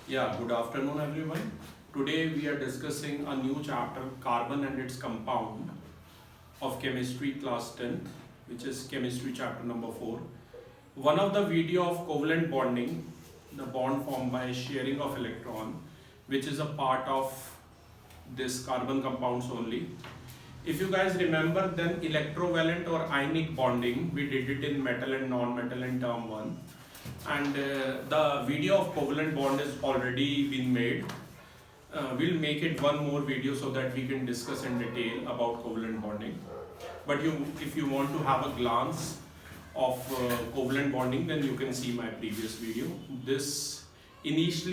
Yeah, good afternoon everyone. Today we are discussing a new chapter, carbon and its compound of chemistry class 10th, which is chemistry chapter number 4. One of the video of covalent bonding, the bond formed by sharing of electron, which is a part of this carbon compounds only. If you guys remember, then electrovalent or ionic bonding, we did it in metal and non-metal in term 1. And the video of covalent bond is already been made. We'll make it one more video so that we can discuss in detail about covalent bonding. But if you want to have a glance of covalent bonding, then you can see my previous video. This is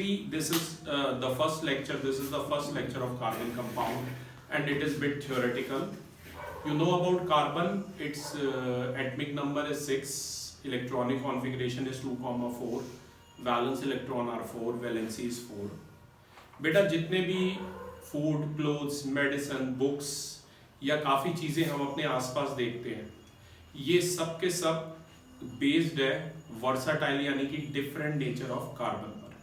the first lecture. This is the first lecture of carbon compound, and it is bit theoretical. You know about carbon, its atomic number is 6. Electronic configuration is 2,4, valence electron are 4, valency is 4. बेटा जितने भी food, clothes, medicine, books या काफ़ी चीज़ें हम अपने आसपास देखते हैं, ये सब के सब बेस्ड है वर्साटाइल यानी कि डिफरेंट नेचर ऑफ कार्बन पर.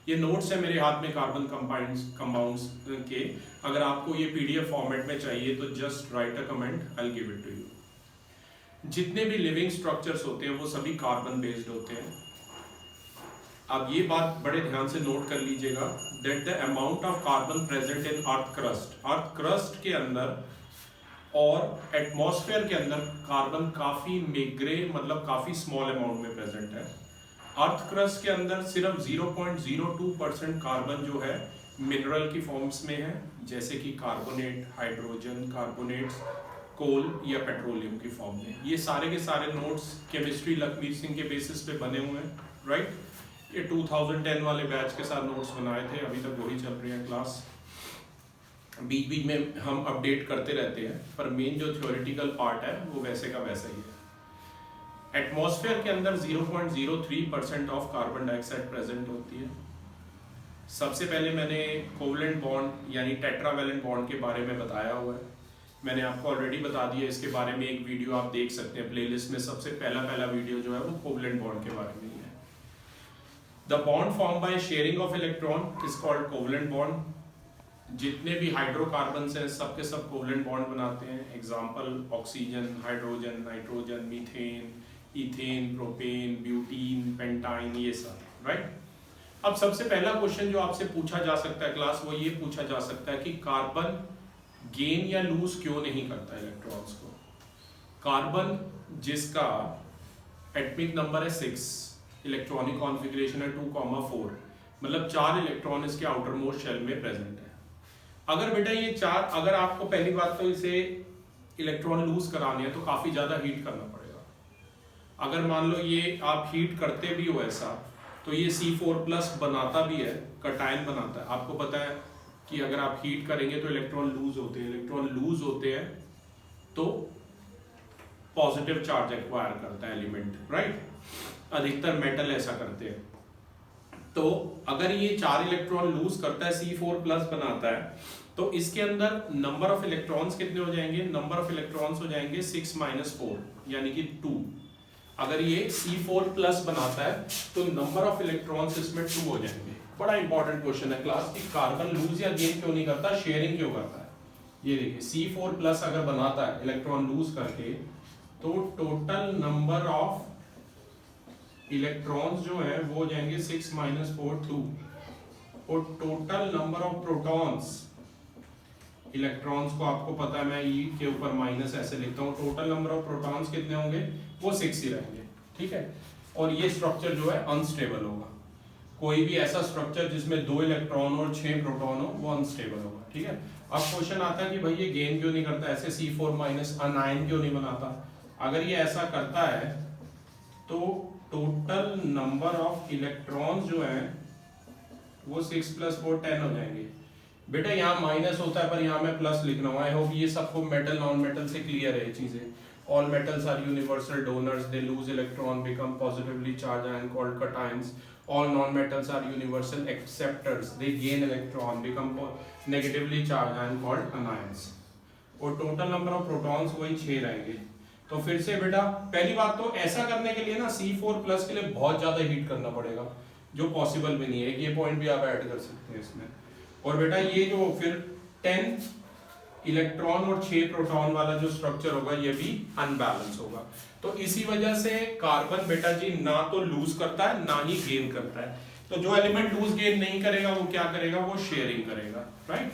ये नोट्स है मेरे हाथ में कार्बन कंपाउंड्स के. अगर आपको ये पीडीएफ फॉर्मेट में चाहिए तो just write a comment, I will give it to you. जितने भी लिविंग स्ट्रक्चर्स होते हैं वो सभी कार्बन बेस्ड होते हैं. अब ये बात बड़े ध्यान से नोट कर लीजिएगा that the amount of carbon present in earth crust के अंदर और एटमॉस्फेयर के अंदर कार्बन काफी मेग्रे मतलब काफी स्मॉल अमाउंट में प्रेजेंट है. अर्थ क्रस्ट के अंदर सिर्फ 0.02% कार्बन जो है मिनरल की फॉर्म्स में है, जैसे कि कार्बोनेट, हाइड्रोजन कार्बोनेट्स, कोल या पेट्रोलियम की फॉर्म में. ये सारे के सारे नोट्स केमिस्ट्री लखमीर सिंह के बेसिस पे बने हुए हैं, राइट. ये 2010 वाले बैच के साथ नोट्स बनाए थे, अभी तक वही चल रही है क्लास. बीच बीच में हम अपडेट करते रहते हैं, पर मेन जो थ्योरेटिकल पार्ट है वो वैसे का वैसा ही है. एटमॉस्फेयर के अंदर 0.03% ऑफ कार्बन डाइऑक्साइड प्रेजेंट होती है. सबसे पहले मैंने कोवलेंट बॉन्ड यानी टेट्रावैलेंट बॉन्ड के बारे में बताया हुआ है. मैंने आपको ऑलरेडी बता दिया, इसके बारे में एक वीडियो आप देख सकते हैं प्लेलिस्ट में. सबसे पहला वीडियो जो है वो कोवलेंट बॉन्ड के बारे में ही है. The bond form by sharing of electron is called covalent bond. जितने भी हाइड्रोकार्बन्स हैं सब के सब कोवलेंट बॉन्ड बनाते हैं. Example oxygen, hydrogen, nitrogen, methane, ethane, propane, butene, pentyne, ये सब, राइट. अब सबसे पहला क्वेश्चन जो आपसे पूछा जा सकता है क्लास, वो ये पूछा जा सकता है कि कार्बन गेन या लूज क्यों नहीं करता इलेक्ट्रॉन्स को. कार्बन जिसका एटॉमिक नंबर है 6, इलेक्ट्रॉनिक कॉन्फ़िगरेशन है 2,4, मतलब 4 इलेक्ट्रॉन इसके आउटर मोस्ट शेल में प्रेजेंट है. अगर बेटा ये 4, अगर आपको पहली बात तो इसे इलेक्ट्रॉन लूज कराने हैं तो काफी ज्यादा हीट करना पड़ेगा. अगर मान लो ये आप हीट करते भी हो ऐसा, तो ये C4+ बनाता भी है, कटायन बनाता है. आपको पता है कि अगर आप हीट करेंगे तो इलेक्ट्रॉन लूज होते हैं तो पॉजिटिव चार्ज एक्वायर करता है एलिमेंट, राइट. अधिकतर मेटल ऐसा करते हैं. तो अगर ये 4 इलेक्ट्रॉन लूज करता है, C4+ बनाता है, तो इसके अंदर नंबर ऑफ इलेक्ट्रॉन्स कितने हो जाएंगे? नंबर ऑफ इलेक्ट्रॉन्स हो जाएंगे 6 - 4 यानी कि 2. अगर ये C4+ बनाता है तो नंबर ऑफ इलेक्ट्रॉन्स इसमें 2 हो जाएंगे. बड़ा इंपॉर्टेंट क्वेश्चन है क्लास कि कार्बन लूज या गेन क्यों नहीं करता, शेयरिंग क्यों करता है. ये देखिए C4+ अगर बनाता है इलेक्ट्रॉन लूज करके, तो टोटल नंबर ऑफ इलेक्ट्रॉन्स जो है वो हो जाएंगे 6 - 4 2. और total number of protons, electrons को आपको पता है मैं ई के ऊपर माइनस ऐसे लिखता हूँ, टोटल नंबर ऑफ प्रोटॉन्स कितने होंगे? वो 6 ही रहेंगे, ठीक है. और ये स्ट्रक्चर जो है अनस्टेबल होगा. कोई भी ऐसा स्ट्रक्चर जिसमें 2 इलेक्ट्रॉन और 6 प्रोटॉन हो वो अनस्टेबल होगा, ठीक है. अब क्वेश्चन आता है कि भाई ये गेन क्यों नहीं करता, ऐसे C4- अनायन क्यों नहीं बनाता. अगर ये ऐसा करता है तो टोटल नंबर ऑफ इलेक्ट्रॉन्स जो है वो 6 + 4 10 हो जाएंगे. बेटा यहाँ माइनस होता है पर यहाँ मैं प्लस लिख रहा हूँ. आई होप ये सबको मेटल नॉन मेटल से क्लियर है ये चीजें. All metals are universal donors. They lose electron, become positively charged ion called cations. All non-metals are universal acceptors. They gain electron, become negatively charged ion called anions. और total number of protons वही 6 रहेंगे. तो फिर से बेटा पहली बात तो ऐसा करने के लिए ना C4+ के लिए बहुत ज्यादा हीट करना पड़ेगा. जो पॉसिबल भी नहीं है, ये पॉइंट भी आप ऐड कर सकते हैं इसमें। और बेटा ये जो फिर 10 इलेक्ट्रॉन और 6 प्रोटॉन वाला जो स्ट्रक्चर होगा ये भी अनबैलेंस होगा। तो इसी वजह से कार्बन बेटा जी ना तो लूज करता है ना ही गेन करता है। तो जो एलिमेंट लूज गेन नहीं करेगा वो क्या करेगा, वो शेयरिंग करेगा, राइट।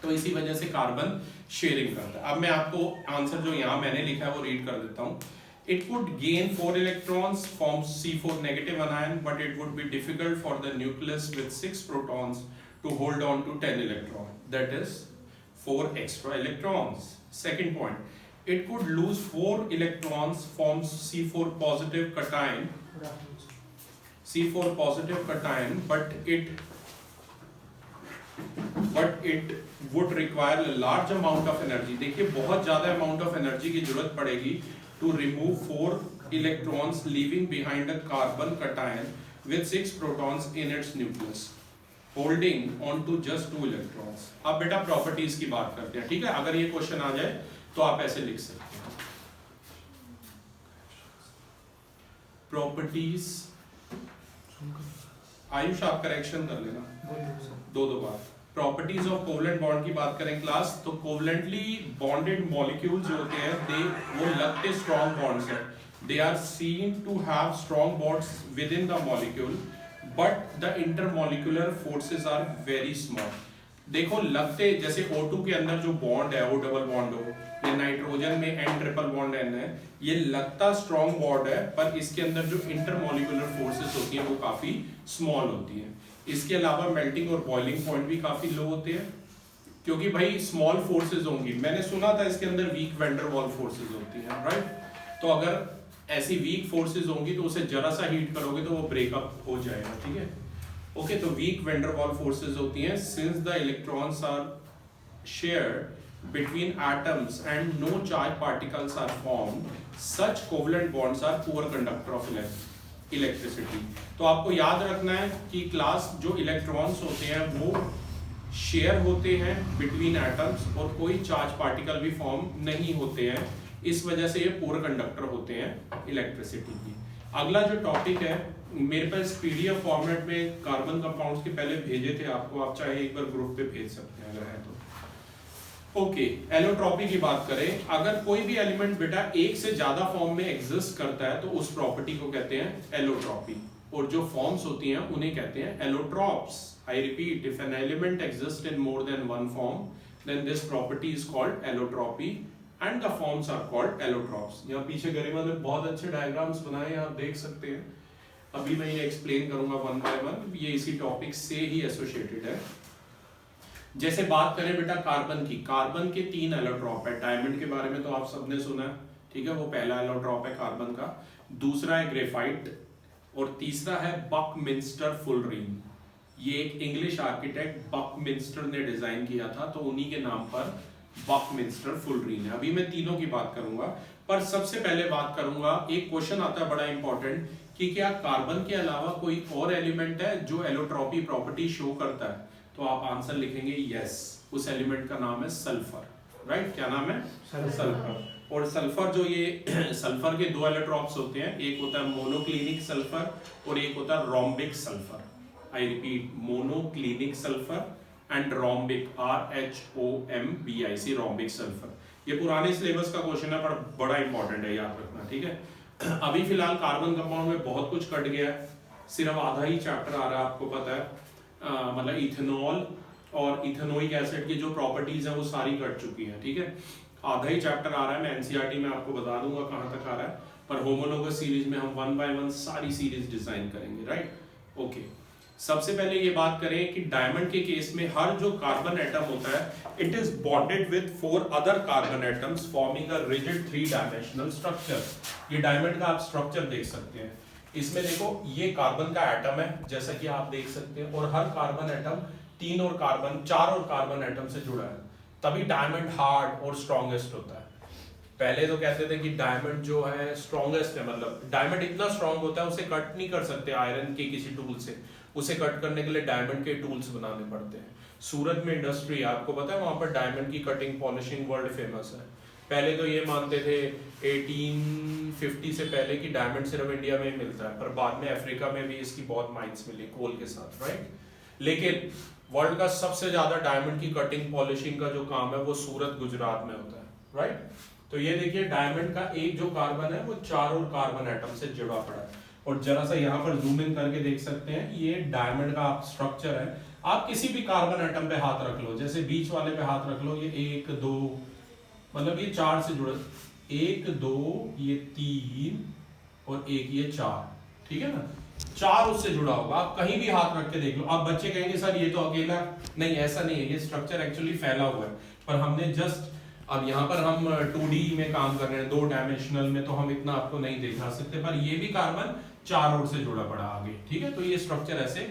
तो इसी वजह से कार्बन शेयरिंग करता है। अब मैं आपको आंसर जो यहाँ मैंने लिखा है वो रीड कर देता हूँ। It would gain 4 electrons, form C4 negative anion, but it would be difficult for the nucleus with 6 protons to hold on to 10 electrons. That is 4 extra electrons. Second point, it could lose 4 electrons, forms C4 positive cation, C4 positive cation, but it would require a large amount of energy. देखिए बहुत ज़्यादा amount of energy की जरूरत पड़ेगी to remove 4 electrons, leaving behind a carbon cation with 6 protons in its nucleus, holding on to just 2 electrons. अब बेटा properties की बात करते हैं, ठीक है। अगर ये क्वेश्चन आ जाए तो आप ऐसे लिख सकते हैं, प्रॉपर्टीज। आयुष आप करेक्शन कर लेना दो बार। प्रॉपर्टीज ऑफ कोवलेंट बॉन्ड की बात करें क्लास, तो कोवलेंटली बॉन्डेड मॉलिक्यूल जो होते हैं वो लगते स्ट्रॉन्ग बॉन्ड्स हैं। They are seen to have strong bonds within the molecule, but the intermolecular forces are very small. देखो लगते जैसे O2 के अंदर जो बॉन्ड है O डबल बॉन्ड हो, या नाइट्रोजन में N ट्रिपल बॉन्ड N है, ये लगता स्ट्रॉन्ग बॉन्ड है, पर इसके अंदर जो इंटरमॉलिक्यूलर फोर्सेस होती हैं वो काफी स्मॉल होती हैं। इसके अलावा मेल्टिंग और बॉइलिंग पॉइंट भी काफी लो होते हैं, क्योंकि भाई स्मॉल फोर्सेस होंगी। मैंने सुना था इसके अंदर weak van der Waals forces होती हैं, राइट। तो अगर ऐसी वीक फोर्सेस होंगी तो उसे जरा सा हीट करोगे तो वो ब्रेकअप हो जाएगा, ठीक है। ओके, तो weak van der Waals forces होती हैं। Since the electrons are shared between atoms and no charge particles are formed, such covalent bonds are poor conductor of electricity. तो आपको याद रखना है कि क्लास जो इलेक्ट्रॉन्स होते हैं वो शेयर होते हैं बिटवीन एटम्स और कोई चार्ज पार्टिकल भी फॉर्म नहीं होते हैं, इस वजह से ये पुअर कंडक्टर होते हैं इलेक्ट्रिसिटी की। अगला जो टॉपिक है, मेरे पास पीडीएफ फॉर्मेट में कार्बन कंपाउंड्स के पहले भेजे थे आपको, आप चाहे एक बार ग्रुप पे भेज सकते हैं अगर है तो। ओके, एलोट्रॉपी की बात करें, अगर कोई भी एलिमेंट बेटा एक से ज्यादा फॉर्म में एग्जिस्ट करता है तो उस प्रॉपर्टी को कहते हैं एलोट्रॉपी, और जो फॉर्म्स होती हैं उन्हें कहते हैं allotropes. I repeat, if an element exist in more than one form then this property is called allotropy and the forms are called allotropes. यहाँ पीछे गरिमा ने बहुत अच्छे डायग्राम्स बनाए हैं, आप देख सकते हैं। अभी मैं ये एक्सप्लेन करूंगा वन बाय वन, ये इसी टॉपिक से ही एसोसिएटेड है। जैसे बात करें बेटा कार्बन की, कार्बन के 3 एलोट्रॉप है। डायमंड के बारे में तो आप सबने सुना है, ठीक है, वो पहला एलोट्रॉप है कार्बन का। दूसरा है ग्रेफाइट और तीसरा है बकमिंस्टर फुलरिन। ये एक इंग्लिश आर्किटेक्ट बकमिंस्टर ने डिजाइन किया था, तो उन्हीं के नाम पर बकमिंस्टर फुलरिन है। अभी मैं तीनों की बात करूंगा, पर सबसे पहले बात करूंगा, एक क्वेश्चन आता है बड़ा इंपॉर्टेंट कि क्या कार्बन के अलावा कोई और एलिमेंट है जो एलोट्रॉपी प्रॉपर्टी शो करता है? तो आप आंसर लिखेंगे यस, उस एलिमेंट का नाम है सल्फर, राइट। क्या नाम है? सल्फर। और सल्फर जो ये सल्फर के 2 एलोट्रॉप्स होते हैं, एक होता है मोनोक्लिनिक सल्फर और एक होता है rhombic sulphur. I repeat, monoclinic sulphur and rhombic, RHOMBIC, rhombic sulphur. ये पुराने सिलेबस का क्वेश्चन है पर बड़ा इंपॉर्टेंट है, याद रखना, ठीक है। अभी फिलहाल कार्बन कंपाउंड में बहुत कुछ कट गया है, सिर्फ आधा ही चैप्टर आ रहा है, आपको पता है। मतलब इथेनॉल और इथेनोइक एसिड की जो प्रॉपर्टीज है वो सारी कट चुकी हैं, ठीक है। आधा ही चैप्टर आ रहा है, मैं एनसीईआरटी में आपको बता दूंगा कहां तक आ रहा है, पर होमोलोगस सीरीज में हम 1 बाय 1 सारी सीरीज डिजाइन करेंगे, राइट। ओके, सबसे पहले ये बात करें कि डायमंड के केस में हर जो कार्बन एटम होता है it is bonded with 4 other carbon atoms forming a rigid 3 dimensional structure. ये डायमंड का आप स्ट्रक्चर देख सकते हैं, इसमें देखो ये कार्बन का एटम है जैसा कि आप देख सकते हैं, और हर कार्बन एटम 4 और कार्बन एटम से जुड़ा है, तभी डायमंड हार्ड और स्ट्रॉन्गेस्ट होता है। पहले तो कहते थे कि डायमंड जो है स्ट्रॉन्गेस्ट है, मतलब डायमंड इतना स्ट्रॉन्ग होता है उसे कट नहीं कर सकते आयरन के किसी टूल से, उसे कट करने के लिए डायमंड के टूल्स बनाने पड़ते हैं। सूरत में इंडस्ट्री, आपको पता है, वहां पर डायमंड की कटिंग पॉलिशिंग वर्ल्ड फेमस है। पहले तो ये मानते थे 1850 से पहले कि डायमंड सिर्फ इंडिया में ही मिलता है, पर बाद में अफ्रीका में भी इसकी बहुत माइंस मिली कोल के साथ, राइट। लेकिन वर्ल्ड का सबसे ज्यादा डायमंड की कटिंग पॉलिशिंग का जो काम है वो सूरत गुजरात में होता है, राइट। तो ये देखिए डायमंड का एक जो कार्बन है वो 4 और कार्बन एटम से जुड़ा पड़ा है। और जरा सा यहाँ पर जूम इन करके देख सकते हैं, ये डायमंड का आप स्ट्रक्चर है। आप किसी भी कार्बन एटम पे हाथ रख लो, जैसे बीच वाले पे हाथ रख लो, ये 1 2 मतलब ये 4 से जुड़ा, 1 2 ये 3 और 1 ये 4, ठीक है ना, 4 उससे जुड़ा होगा। आप कहीं भी हाथ रख के देख लो। आप बच्चे कहेंगे सर ये तो अकेला, नहीं ऐसा नहीं है, ये स्ट्रक्चर एक्चुअली फैला हुआ है, पर हमने जस्ट अब यहाँ पर हम 2D में काम कर रहे हैं, 2 डायमेंशनल में, तो हम इतना आपको नहीं दिखा सकते, पर ये भी कार्बन 4 ओर से जुड़ा पड़ा आगे, ठीक है। तो ये स्ट्रक्चर ऐसे,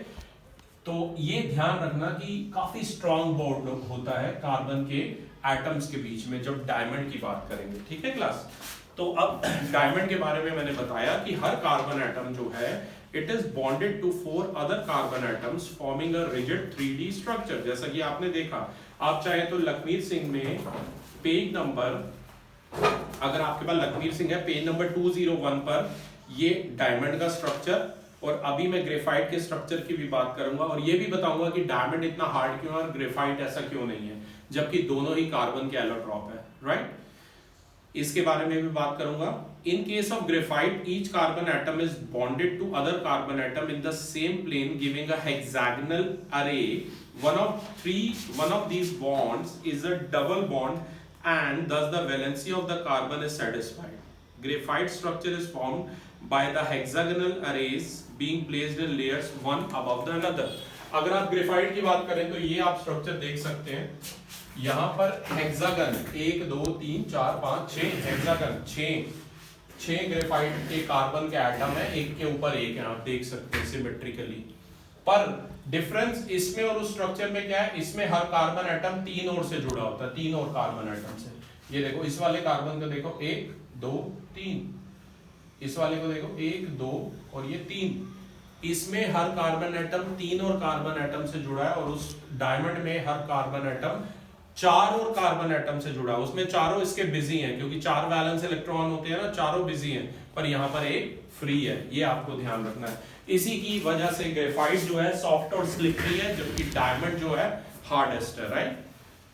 तो ये ध्यान रखना कि काफी स्ट्रॉन्ग बॉन्ड होता है कार्बन के एटम्स के बीच में जब डायमंड की बात करेंगे, ठीक है क्लास। तो अब डायमंड के बारे में मैंने बताया कि हर कार्बन एटम जो है it is bonded to 4 other carbon atoms forming a rigid 3D structure. जैसा कि आपने देखा, आप चाहे तो लखमीर सिंह में पेज नंबर, अगर आपके पास लखमीर सिंह है पेज नंबर 201 पर ये डायमंड का स्ट्रक्चर, और अभी मैं ग्रेफाइट के स्ट्रक्चर की भी बात करूंगा और ये भी बताऊंगा कि डायमंड इतना हार्ड क्यों है और ग्रेफाइट ऐसा क्यों नहीं है, जबकि दोनों ही कार्बन के एलोट्रॉप है, राइट। इसके बारे में भी बात करूंगा। In case of graphite each carbon atom is bonded to other carbon atom in the same plane giving a hexagonal array. one of these bonds is a double bond and thus the valency of the carbon is satisfied. Graphite structure is formed by the hexagonal arrays being placed in layers one above the another. अगर आप graphite की बात करें तो ये आप structure देख सकते हैं, यहाँ पर हेक्सागन 1 2 3 4 5 6 हेक्सागन 6 ग्रेफाइट के कार्बन के एटम है, एक के ऊपर एक है, आप देख सकते हैं सिमेट्रिकली। पर डिफरेंस इसमें और उस स्ट्रक्चर में क्या है, इसमें हर कार्बन एटम 3 ओर से जुड़ा होता है, 3 और कार्बन एटम से। ये देखो इस वाले कार्बन को देखो 1 2 3, इस वाले को देखो 1 2 और ये 3, इसमें हर कार्बन एटम 3 और कार्बन एटम से जुड़ा है, और उस डायमंड में हर कार्बन एटम 4 और कार्बन एटम से जुड़ा है। उसमें चारों इसके बिजी हैं, क्योंकि 4 वैलेंस इलेक्ट्रॉन होते हैं ना, चारों बिजी हैं, पर यहाँ पर एक फ्री है, ये आपको ध्यान रखना है। इसी की वजह से ग्रेफाइट जो है सॉफ्ट और स्लिपरी है, जबकि डायमंड जो है हार्डेस्ट है, राइट।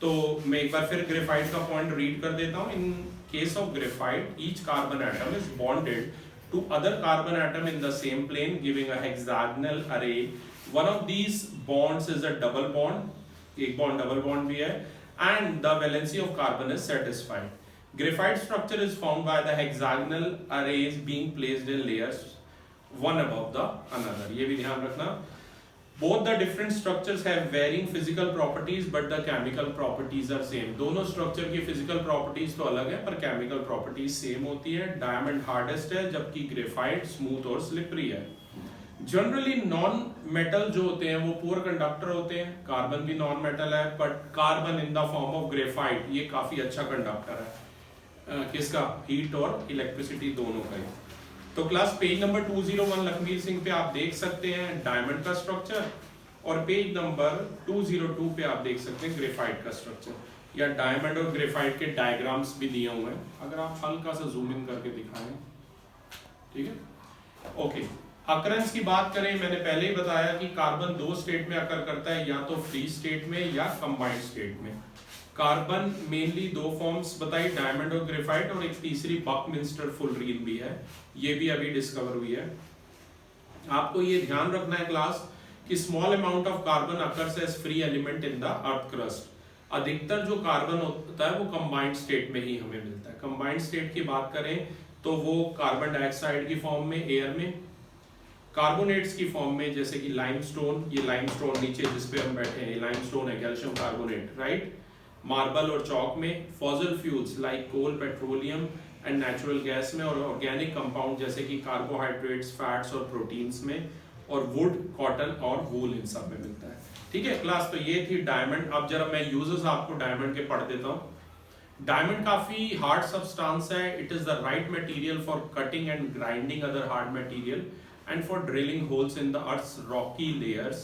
तो मैं एक बार फिर ग्रेफाइट का पॉइंट रीड कर देता हूं। इन case of graphite each carbon atom is bonded to other carbon atom in the same plane giving a hexagonal array. One of these bonds is a double bond, एक bond double bond भी है, and the valency of carbon is satisfied. Graphite structure is formed by the hexagonal arrays being placed in layers one above the another. ये भी ध्यान रखना। Both the different structures have varying physical properties, but the chemical properties are same. दोनों structure की physical properties तो अलग है, पर chemical properties same होती है। Diamond hardest है, जबकि graphite smooth और slippery है। Generally non metal जो होते हैं वो poor conductor होते हैं, कार्बन भी non metal है, but carbon in the form of graphite ये काफी अच्छा conductor है। किसका? हीट और इलेक्ट्रिसिटी दोनों का ही। तो class page number 201 Lakhmir Singh पे आप देख सकते हैं डायमंड का स्ट्रक्चर, और पेज नंबर 202 पे आप देख सकते हैं ग्रेफाइट का स्ट्रक्चर, या डायमंड और ग्रेफाइट के डायग्राम्स भी दिए हुए हैं, अगर आप हल्का सा जूम इन करके दिखाएं, ठीक है। ओके, अकरेंस की बात करें, मैंने पहले ही बताया कि कार्बन 2 स्टेट में अकर करता है, या तो फ्री स्टेट में या कंबाइंड स्टेट में। कार्बन मेनली 2 फॉर्म्स बताई, डायमंड और ग्रेफाइट, और एक तीसरी बकमिंस्टर फुलरीन भी है, ये भी अभी डिस्कवर हुई है। आपको ये ध्यान रखना है क्लास कि small amount of carbon occurs as free element in the earth crust. अधिकतर जो कार्बन होता है वो कंबाइंड स्टेट में ही हमें मिलता है। कंबाइंड स्टेट की बात करें तो वो कार्बन डाइऑक्साइड की फॉर्म में एयर में, कार्बोनेट्स की फॉर्म में, जैसे कि लाइमस्टोन, ये लाइमस्टोन नीचे जिसपे हम बैठे हैं ये लाइमस्टोन है, कैल्शियम कार्बोनेट, राइट। मार्बल और चौक में, fossil fuels like coal, petroleum and natural gas में, और ऑर्गेनिक कंपाउंड जैसे कि कार्बोहाइड्रेट्स, फैट्स और प्रोटीन्स में, और वुड, कॉटन और वूल इन सब में मिलता है, ठीक है क्लास। तो ये थी डायमंड। अब जरा मैं यूजेस आपको डायमंड के पढ़ देता हूँ। डायमंड काफी हार्ड सब्सटेंस है, it is the right material for cutting and grinding other hard material and for drilling holes in the earth's rocky layers.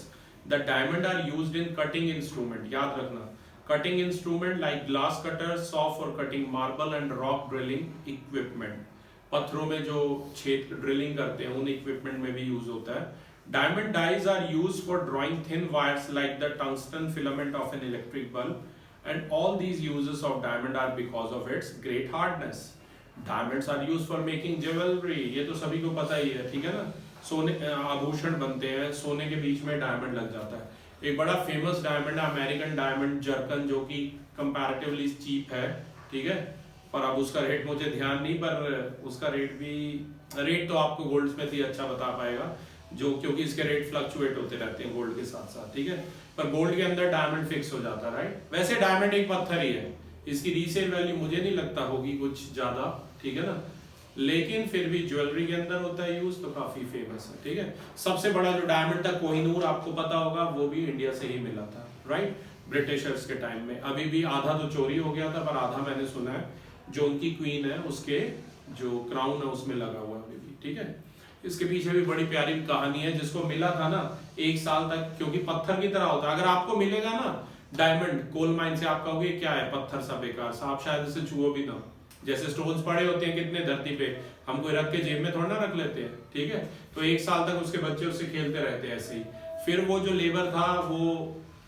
The diamond are used in cutting instrument, याद रखना। cutting instrument like glass cutter, saw for cutting marble and rock drilling equipment. पत्थरों में जो छेद drilling करते हैं उन equipment में भी यूज होता है. Diamond dyes are used for drawing thin wires like the tungsten filament of an electric bulb, and all these uses of diamond are because of its great hardness. Diamonds are used for making jewelry, ये तो सभी को पता ही है, ठीक है ना. सोने आभूषण बनते हैं, सोने के बीच में डायमंड लग जाता है. एक बड़ा फेमस डायमंड है अमेरिकन डायमंड जर्कन, जो कि कंपैरेटिवली चीप है, ठीक है. पर अब उसका रेट मुझे ध्यान नहीं, पर उसका रेट तो आपको गोल्ड स्मिथ ही अच्छा बता पाएगा, जो क्योंकि इसके रेट फ्लक्चुएट होते रहते हैं गोल्ड के साथ साथ, ठीक है. पर गोल्ड के अंदर डायमंड फिक्स हो जाता है, राइट. वैसे डायमंड एक पत्थर ही है, इसकी रीसेल वैल्यू मुझे नहीं लगता होगी कुछ ज्यादा, ठीक है ना. लेकिन फिर भी ज्वेलरी के अंदर होता है यूज, तो काफी फेमस है, ठीक है. सबसे बड़ा जो डायमंड था कोहिनूर, आपको पता होगा, वो भी इंडिया से ही मिला था, राइट, ब्रिटिशर्स के टाइम में. अभी भी आधा तो चोरी हो गया था, पर आधा मैंने सुना है जो उनकी क्वीन है उसके जो क्राउन है उसमें लगा हुआ अभी भी, ठीक है. इसके पीछे भी बड़ी प्यारी कहानी है. जिसको मिला था ना 1 साल तक, क्योंकि पत्थर की तरह होता है, अगर आपको मिलेगा ना डायमंड कोल माइन से, आप कहोगे क्या है पत्थर सा बेकार सा, आप शायद इसे छुओ भी ना. जैसे स्टोन्स पड़े होते हैं कितने धरती पे, हम कोई रख के जेब में थोड़ा ना रख लेते हैं, ठीक है. तो 1 साल तक उसके बच्चे उससे खेलते रहते हैं ऐसे ही. फिर वो जो लेबर था वो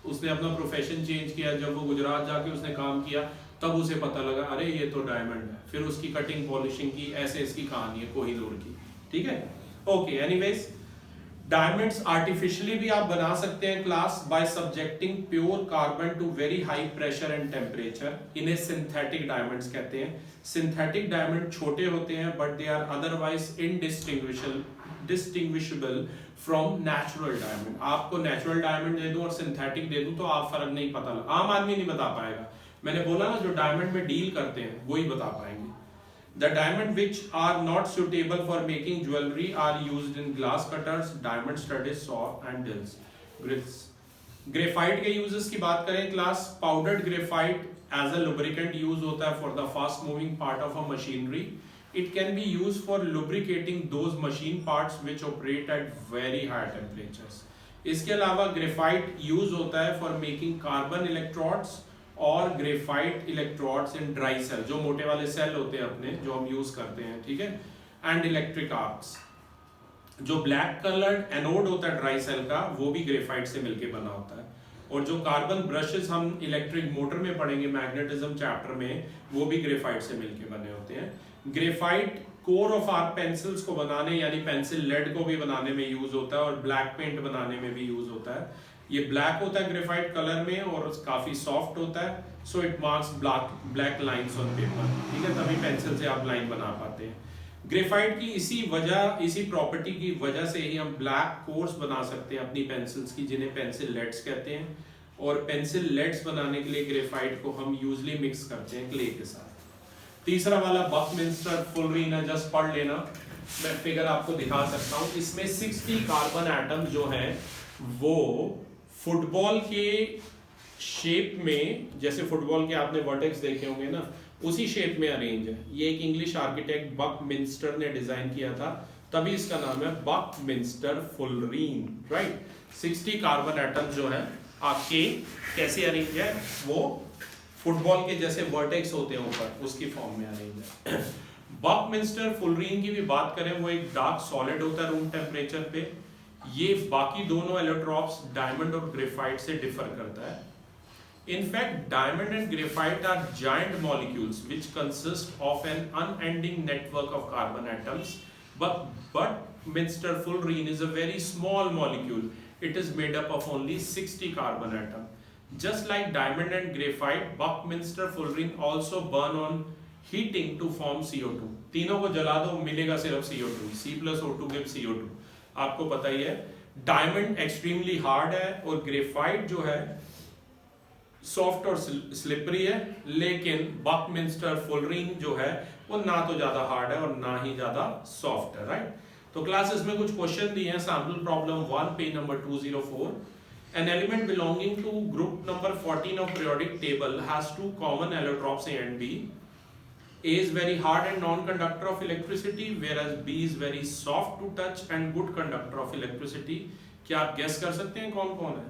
उसने अपना प्रोफेशन चेंज किया. जब वो गुजरात जाके उसने काम किया तब उसे पता लगा अरे ये तो डायमंड है. फिर उसकी कटिंग पॉलिशिंग की, ऐसे इसकी कहानी है कोहिनूर की, ठीक है. ओके, एनीवेज डायमंड्स आर्टिफिशियली भी आप बना सकते हैं class by subjecting pure carbon to very high pressure and temperature. इन्हें सिंथेटिक डायमंड्स कहते हैं. सिंथेटिक डायमंड छोटे होते हैं but they are otherwise distinguishable from natural diamond. आपको नेचुरल डायमंड दे दूं और सिंथेटिक दे दूं तो आप फर्क नहीं पता, आम आदमी नहीं बता पाएगा. मैंने बोला ना जो डायमंड में डील करते हैं वही बता पाएंगे. The diamond which are not suitable for making jewelry are used in glass cutters, diamond studded saw and drills. Graphite के uses की बात करें class, powdered graphite as a lubricant use होता है for the fast moving part of a machinery. It can be used for lubricating those machine parts which operate at very high temperatures. इसके अलावा graphite use होता है for making carbon electrodes और graphite electrodes in dry cell, जो मोटे वाले cell होते हैं अपने जो हम यूज करते हैं, ठीक है. एंड इलेक्ट्रिक आर्क्स, जो ब्लैक कलर्ड एनोड होता है ड्राई सेल का, वो भी ग्रेफाइट से मिलके बना होता है. और जो कार्बन ब्रशेस हम इलेक्ट्रिक मोटर में पढ़ेंगे मैग्नेटिज्म चैप्टर में, वो भी ग्रेफाइट से मिलके बने होते हैं. Graphite core of our pencils को बनाने यानी पेंसिल लेड को भी बनाने में यूज होता है, और ब्लैक पेंट बनाने में भी यूज होता है. ये ब्लैक होता है ग्रेफाइट कलर में और काफी सॉफ्ट होता है, so it marks black lines on paper, ठीक है. तभी पेंसिल से आप लाइन बना पाते हैं. ग्रेफाइट की इसी प्रॉपर्टी की वजह से ही हम ब्लैक कोर्स बना सकते हैं अपनी पेंसिल्स की, जिन्हें पेंसिल लेड्स कहते हैं. और पेंसिल लेड्स बनाने के लिए ग्रेफाइट को हम यूजली मिक्स करते हैं क्ले के साथ. तीसरा वाला बकमिंस्टर फुलरीन है, जस्ट पढ़ लेना, मैं फिगर आपको दिखा सकता हूँ. इसमें 60 कार्बन एटम जो है वो फुटबॉल के शेप में, जैसे फुटबॉल के आपने वर्टेक्स देखे होंगे ना, उसी शेप में अरेंज है. ये एक इंग्लिश आर्किटेक्ट बकमिंस्टर ने डिजाइन किया था, तभी इसका नाम है Buckminster fullerene, right. 60 carbon atom जो है आपके कैसे अरेंज है, वो फुटबॉल के जैसे वर्टेक्स होते हैं ऊपर, उसकी फॉर्म में अरेंज है. बकमिंस्टर फुलरीन की भी बात करें, वो एक डार्क सॉलिड होता है रूम टेम्परेचर पे. ये बाकी दोनों एलोट्रॉप्स डायमंड और ग्रेफाइट से डिफर करता है. In fact diamond and graphite are giant molecules which consist of an unending network of carbon atoms, but minster fullerene is a very small molecule. It is made up of only 60 carbon atom. Just like diamond and graphite, Buckminster fullerene also burn on heating to form CO2. तीनों को जला दो मिलेगा सिर्फ CO2. C+O2 gives CO2, आपको पता ही है. Diamond extremely hard है और ग्रेफाइट जो है सॉफ्ट और स्लिपरी है, लेकिन बकमिंस्टर फुलरीन जो है वो ना तो ज्यादा हार्ड है और ना ही ज्यादा सॉफ्ट है, राइट. तो क्लासेस में कुछ क्वेश्चन दिए हैं. Sample problem 1 page number 204. An element belonging to group number 14 of periodic table has two common allotropes A and B. A is very hard and non-conductor of electricity, whereas B is very soft to touch and good conductor of electricity. क्या आप guess कर सकते हैं कौन कौन है?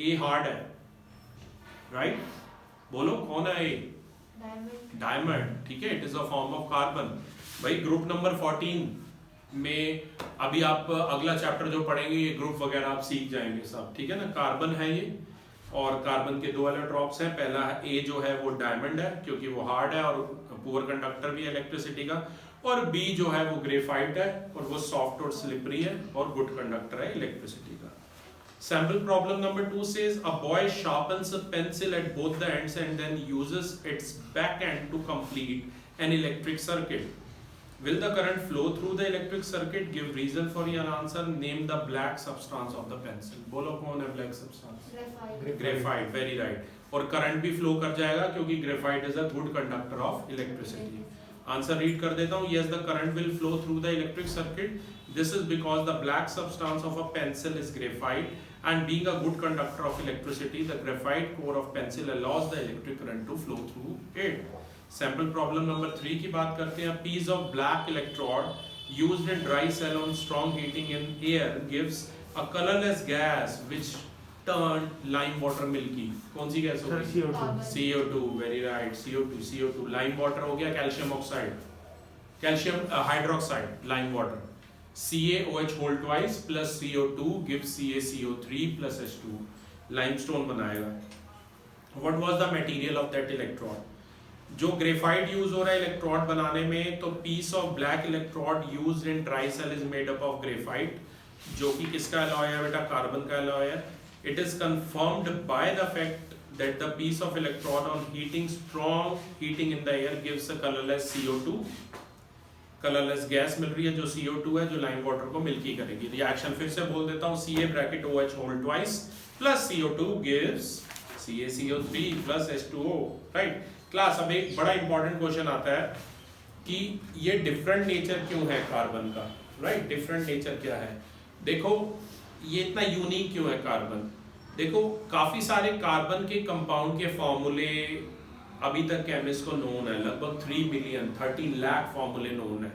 A hard है, right, बोलो कौन है ये? डायमंड, ठीक है, it is a form of carbon. भाई ग्रुप नंबर 14 में अभी आप अगला चैप्टर जो पढ़ेंगे ये ग्रुप वगैरह आप सीख जाएंगे सब, ठीक है ना। कार्बन है ये, और कार्बन के 2 इलेक्ट्रॉन्स हैं। पहला ए जो है वो डायमंड है क्योंकि वो हार्ड है और पुअर कंडक्टर भी है इलेक्ट्रिसिटी का, और बी जो है वो ग्रेफाइट है और वो सॉफ्ट और स्लिपरी है और गुड कंडक्टर है इलेक्ट्रिसिटी का। Sample problem number 2 says a boy sharpens a pencil at both the ends and then uses its back end to complete an electric circuit. Will the current flow through the electric circuit? Give reason for your answer. Name the black substance of the pencil. बोलो कौन है black substance? Graphite. Very right. और current भी flow कर जाएगा क्योंकि graphite is a good conductor of electricity. Answer read कर देता हूँ. Yes, the current will flow through the electric circuit. This is because the black substance of a pencil is graphite, and being a good conductor of electricity, the graphite core of pencil allows the electric current to flow through it. Sample problem number 3 की बात करते हैं. A piece of black electrode used in dry cell on strong heating in air gives a colorless gas which turned lime water milky. कौन सी gas होगी? CO2. Very right. CO2. Lime water हो गया calcium oxide, calcium hydroxide, lime water. CaOH whole twice plus CO2 gives CaCO3 plus H2. Limestone बनाएगा. What was the material of that electrode? जो graphite use हो रहा है electrode बनाने में, तो piece of black electrode used in dry cell is made up of graphite, जो कि किसका अलॉय है बेटा? कार्बन का अलॉय है. It is confirmed by the fact that the piece of electrode on strong heating in the air gives a colorless CO2. Colourless gas मिल रही है जो CO2 है, जो लाइम वाटर को मिल्की करेगी. रिएक्शन फिर से बोल देता हूँ. Ca bracket OH whole twice plus CO2 gives CaCO3 plus H2O. Right class, अब एक बड़ा इंपॉर्टेंट क्वेश्चन आता है कि ये डिफरेंट नेचर क्यों है कार्बन का. राइट, डिफरेंट नेचर क्या है? देखो ये इतना यूनिक क्यों है कार्बन. देखो काफी सारे कार्बन के कंपाउंड के फॉर्मूले अभी तक केमिस्ट को नोन है. लगभग 13 लाख फॉर्मूले नोन है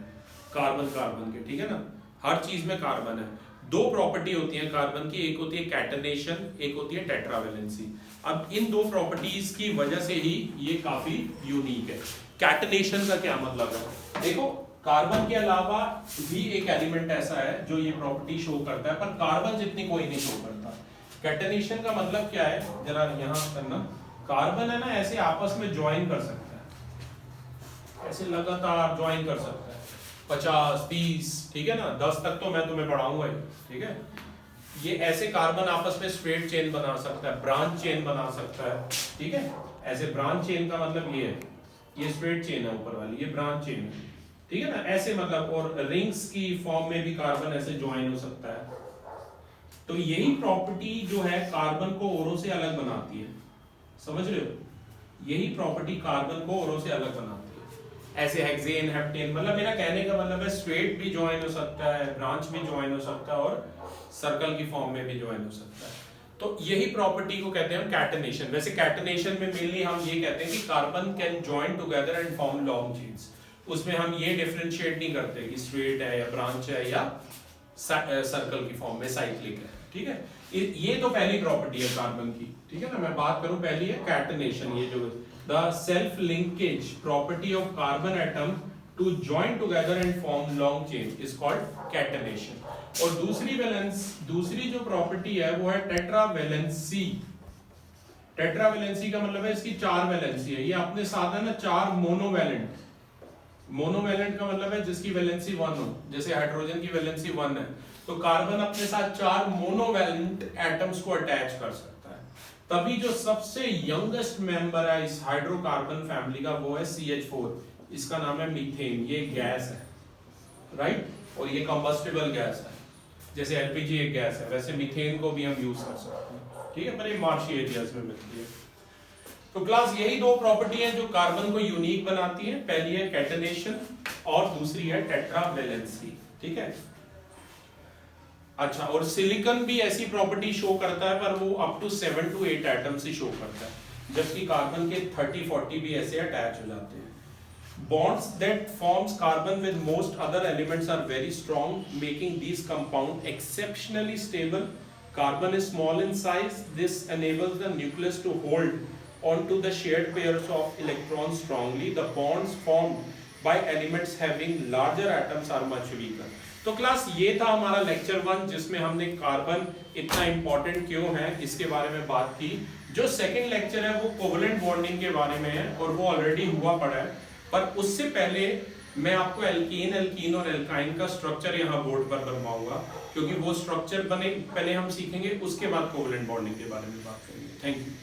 कार्बन के, ठीक है ना. हर चीज में कार्बन है. 2 प्रॉपर्टी होती है कार्बन की, एक होती है कैटनेशन, एक होती है टेट्रावेलेंसी. अब इन 2 प्रॉपर्टीज की वजह से ही ये काफी यूनिक है. कैटनेशन का क्या मतलब है? देखो कार्बन के अलावा भी एक एलिमेंट ऐसा है जो ये प्रॉपर्टी शो करता है, पर कार्बन जितनी कोई नहीं शो करता. कैटनेशन का मतलब क्या है, जरा यहां करना. कार्बन है ना, ऐसे आपस में ज्वाइन कर सकता है, ऐसे लगातार ज्वाइन कर सकता है. 50, 30, ठीक है ना, 10 तक तो मैं तुम्हें पढ़ाऊंगा ही, ठीक है. ये ऐसे कार्बन आपस में स्ट्रेट चेन बना सकता है, ब्रांच चेन बना सकता है, ठीक है. ऐसे ब्रांच चेन का मतलब ये है, ये स्ट्रेट चेन है ऊपर वाली, ये ब्रांच चेन है, ठीक है ना. ऐसे मतलब, और रिंग्स की फॉर्म में भी कार्बन ऐसे ज्वाइन हो सकता है. तो यही प्रॉपर्टी जो है कार्बन को औरों से अलग बनाती है. समझ रहे हो? यही प्रॉपर्टी कार्बन को औरों से अलग बनाती है. ऐसे हेक्सेन, हेप्टेन, मतलब मेरा कहने का मतलब है स्ट्रेट भी ज्वाइन हो सकता है, ब्रांच भी ज्वाइन हो सकता है, और सर्कल की फॉर्म में भी ज्वाइन हो सकता है. तो यही प्रॉपर्टी को कहते हैं हम कैटनेशन. वैसे कैटनेशन में मेनली हम ये कहते हैं कि carbon can join together and form long chains. उसमें हम ये डिफरेंशिएट नहीं करते कि स्ट्रेट है या ब्रांच है या सर्कल की फॉर्म में साइक्लिक है, ठीक है. ये तो पहली प्रॉपर्टी है कार्बन की, ठीक है ना. मैं बात करूं पहली है कैटनेशन. ये जो the self linkage property of carbon atom to join together and form long chain is called catenation. और दूसरी जो प्रॉपर्टी है वो है टेट्रावेलेंसी. टेट्रावेलेंसी का मतलब है इसकी 4 वैलेंसी है. ये अपने साथ है ना 4 मोनोवैलेंट. मोनोवैलेंट का मतलब है जिसकी वैलेंसी 1 हो, जैसे हाइड्रोजन की वैलेंसी 1 है, तो कार्बन अपने साथ 4 मोनोवैलेंट एटम्स को अटैच कर सकता है. तभी जो सबसे यंगेस्ट मेंबर है इस हाइड्रोकार्बन फैमिली का वो है CH4. इसका नाम है मीथेन. ये गैस है, राइट, और ये कंबस्टिबल गैस है. जैसे LPG एक गैस है, वैसे मीथेन को भी हम यूज कर सकते हैं, ठीक है, पर ये मार्शी एरियाज में मिलती है. तो क्लास यही 2 प्रॉपर्टी हैं जो कार्बन को यूनिक बनाती है. पहली है कैटनेशन और दूसरी है टेट्रावेलेंसी, ठीक है. अच्छा, और सिलिकॉन भी ऐसी प्रॉपर्टी शो करता है, पर वो अप टू 7 to 8 एटम्स ही शो करता है, जबकि कार्बन के 30-40 भी ऐसे अटैच हो जाते हैं. Bonds that forms carbon with most other elements are very strong, making these compound exceptionally stable. Carbon is small in size. This enables the nucleus to hold onto the shared pairs of electrons strongly, the bonds formed by elements having larger atoms are much weaker. तो class ये था हमारा lecture 1 जिसमें हमने carbon इतना important क्यों है इसके बारे में बात की। जो सेकंड लेक्चर है वो कोवलेंट बॉन्डिंग के बारे में है और वो ऑलरेडी हुआ पड़ा है, पर उससे पहले मैं आपको एल्कीन और एल्काइन का स्ट्रक्चर यहाँ बोर्ड पर बनवाऊंगा, क्योंकि वो स्ट्रक्चर बने पहले हम सीखेंगे, उसके बाद कोवलेंट बॉन्डिंग के बारे में बात करेंगे। Thank you.